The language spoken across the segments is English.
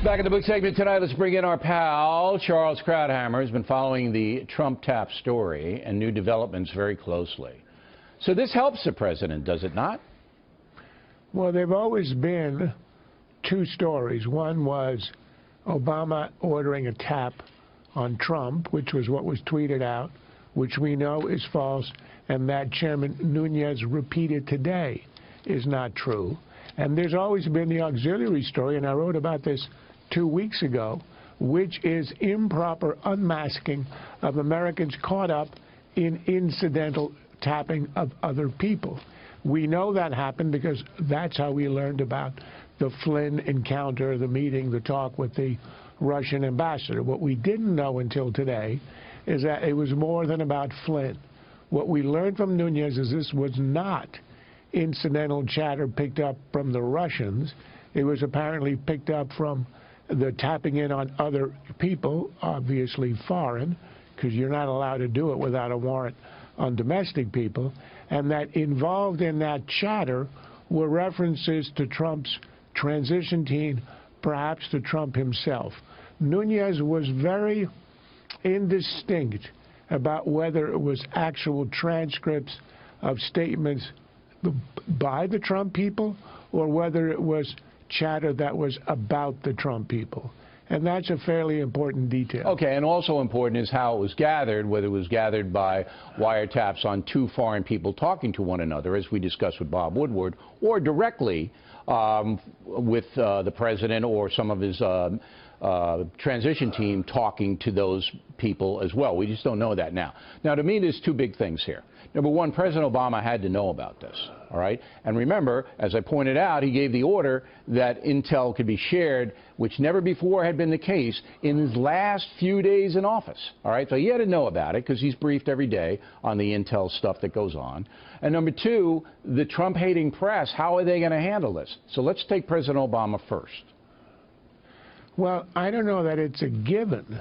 Back in the book segment tonight, let's bring in our pal, Charles Krauthammer, who's been following the Trump tap story and new developments very closely. So this helps the president, does it not? Well, there have always been two stories. One was Obama ordering a tap on Trump, which was what was tweeted out, which we know is false, and that Chairman Nunes repeated today is not true. And there's always been the auxiliary story, and I wrote about this 2 weeks ago, which is improper unmasking of Americans caught up in incidental tapping of other people. We know that happened because that's how we learned about the Flynn encounter, the meeting, the talk with the Russian ambassador. What we didn't know until today is that it was more than about Flynn. What we learned from Nunes is this was not incidental chatter picked up from the Russians. It was apparently picked up from the tapping in on other people, obviously foreign, because you're not allowed to do it without a warrant on domestic people, and that involved in that chatter were references to Trump's transition team, perhaps to Trump himself. Nunes was very indistinct about whether it was actual transcripts of statements by the Trump people or whether it was chatter that was about the Trump people. And that's a fairly important detail. Okay, and also important is how it was gathered, whether it was gathered by wiretaps on two foreign people talking to one another, as we discussed with Bob Woodward, or directly with the president or some of his transition team talking to those people as well. We just don't know that now. Now, to me, there's two big things here. Number one, President Obama had to know about this, all right? And remember, as I pointed out, he gave the order that intel could be shared, which never before had been the case in his last few days in office, all right? So he had to know about it because he's briefed every day on the intel stuff that goes on. And number two, the Trump-hating press, how are they going to handle this? So let's take President Obama first. Well, I don't know that it's a given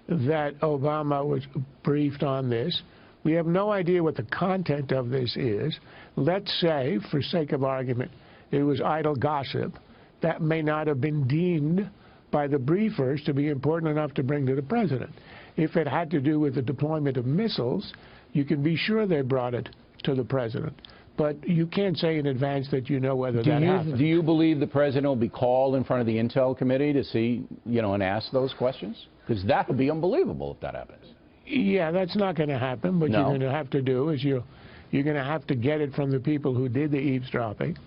that Obama was briefed on this. We have no idea what the content of this is. Let's say, for sake of argument, it was idle gossip. That may not have been deemed by the briefers to be important enough to bring to the president. If it had to do with the deployment of missiles, you can be sure they brought it to the president. But you can't say in advance that you know whether that happened. Do you believe the president will be called in front of the Intel Committee to see, and ask those questions? Because that would be unbelievable if that happens. Yeah, that's not going to happen. But you're going to have to do is you're going to have to get it from the people who did the eavesdropping,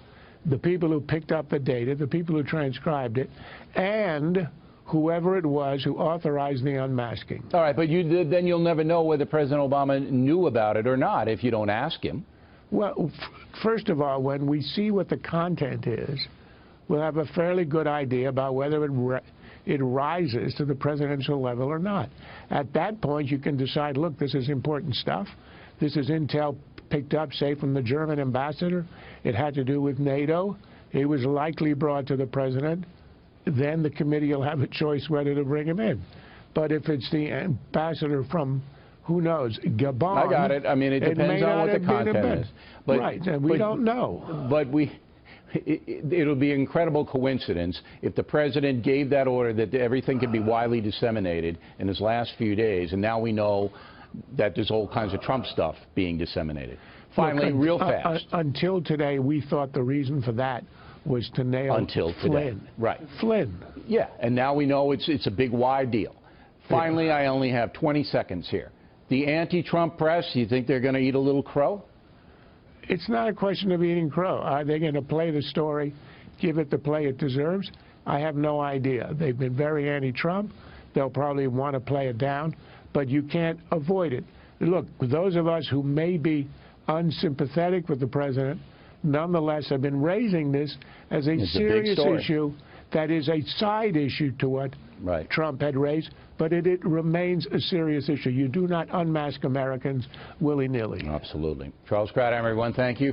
the people who picked up the data, the people who transcribed it, and whoever it was who authorized the unmasking. All right, but then you'll never know whether President Obama knew about it or not if you don't ask him. Well, first of all, when we see what the content is, we'll have a fairly good idea about whether it rises to the presidential level or not. At that point, you can decide, look, this is important stuff. This is intel picked up, say, from the German ambassador. It had to do with NATO. It was likely brought to the president. Then the committee will have a choice whether to bring him in. But if it's the ambassador from, who knows, Gabon. I got it. I mean, it depends on what the content is. But, right, and we don't know. But it'll be an incredible coincidence if the president gave that order that everything could be widely disseminated in his last few days, and now we know that there's all kinds of Trump stuff being disseminated. Finally, real fast. Until today, we thought the reason for that was to nail Flynn. Right. Flynn. Yeah, and now we know it's a big, wide deal. Finally, I only have 20 seconds here. The anti-Trump press, you think they're going to eat a little crow? It's not a question of eating crow. Are they going to play the story, give it the play it deserves? I have no idea. They've been very anti-Trump. They'll probably want to play it down, but you can't avoid it. Look, those of us who may be unsympathetic with the president, nonetheless have been raising this as a serious issue that is a side issue to what Trump had raised, but it remains a serious issue. You do not unmask Americans willy-nilly. Absolutely. Charles Krauthammer, everyone, thank you.